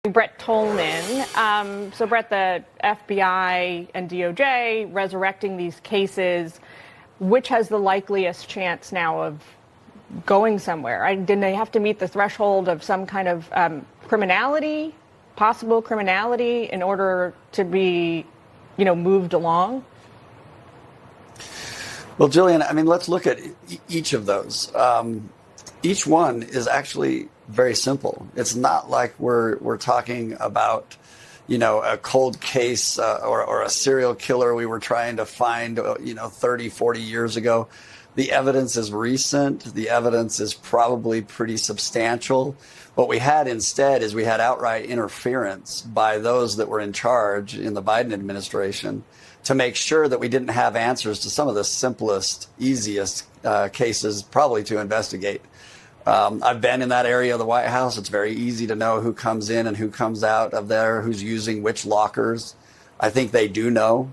Brett Tolman. So Brett, the FBI and DOJ resurrecting these cases, which has the likeliest chance now of going somewhere? Didn't they have to meet the threshold of some kind of criminality, possible criminality, in order to be, moved along? Well, Jillian, I mean, let's look at each of those. Each one is actually very simple. It's not like we're talking about, a cold case or a serial killer we were trying to find, 30, 40 years ago. The evidence is recent. The evidence is probably pretty substantial. What we had instead is we had outright interference by those that were in charge in the Biden administration to make sure that we didn't have answers to some of the simplest, easiest cases probably to investigate. I've been in that area of the White House. It's very easy to know who comes in and who comes out of there, who's using which lockers. I think they do know.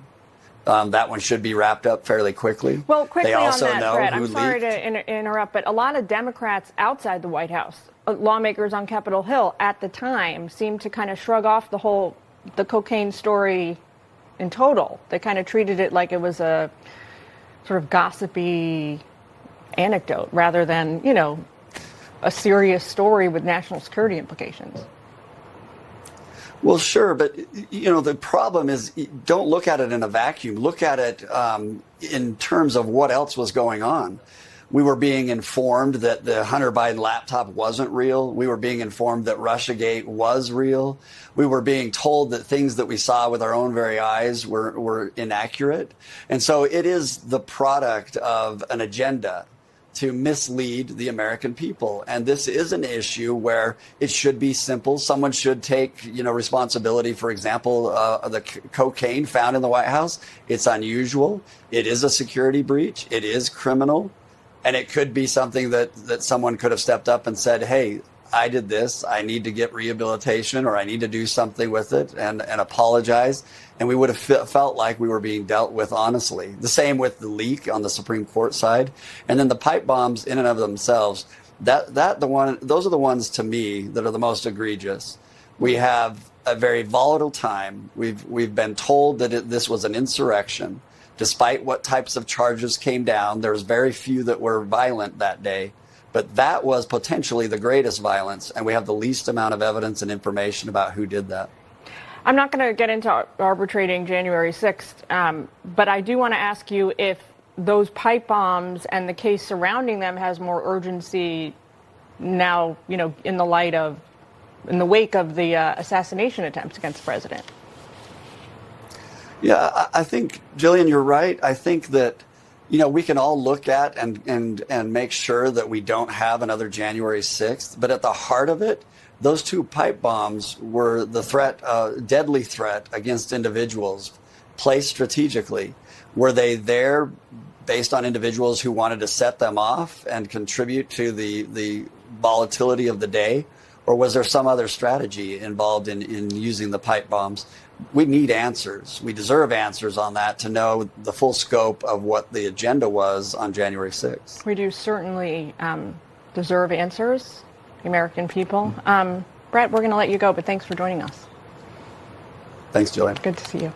That one should be wrapped up fairly quickly. Well, quickly they also on that, know Brett, who I'm sorry leaked. to interrupt, but a lot of Democrats outside the White House, lawmakers on Capitol Hill at the time, seemed to kind of shrug off the cocaine story in total. They kind of treated it like it was a sort of gossipy anecdote rather than, a serious story with national security implications. Well, sure, but the problem is, don't look at it in a vacuum. Look at it in terms of what else was going on. We were being informed that the Hunter Biden laptop wasn't real. We were being informed that Russiagate was real. We were being told that things that we saw with our own very eyes were inaccurate. And so it is the product of an agenda to mislead the American people. And this is an issue where it should be simple. Someone should take, responsibility. For example, the cocaine found in the White House. It's unusual. It is a security breach. It is criminal. And it could be something that someone could have stepped up and said, hey, I did this. I need to get rehabilitation, or I need to do something with it and apologize. And we would have felt like we were being dealt with honestly. The same with the leak on the Supreme Court side. And then the pipe bombs in and of themselves, those are the ones to me that are the most egregious. We have a very volatile time. We've been told that this was an insurrection. Despite what types of charges came down, there's very few that were violent that day. But that was potentially the greatest violence, and we have the least amount of evidence and information about who did that. I'm not going to get into arbitrating January 6th, but I do want to ask you if those pipe bombs and the case surrounding them has more urgency now, in the wake of the assassination attempts against the president. Yeah, I think, Jillian, you're right. I think that, we can all look at and make sure that we don't have another January 6th. But at the heart of it, those two pipe bombs were the threat, deadly threat against individuals placed strategically. Were they there based on individuals who wanted to set them off and contribute to the volatility of the day? Or was there some other strategy involved in using the pipe bombs? We need answers. We deserve answers on that to know the full scope of what the agenda was on January 6th. We do certainly deserve answers, the American people. Brett, we're going to let you go, but thanks for joining us. Thanks, Jillian. Good to see you.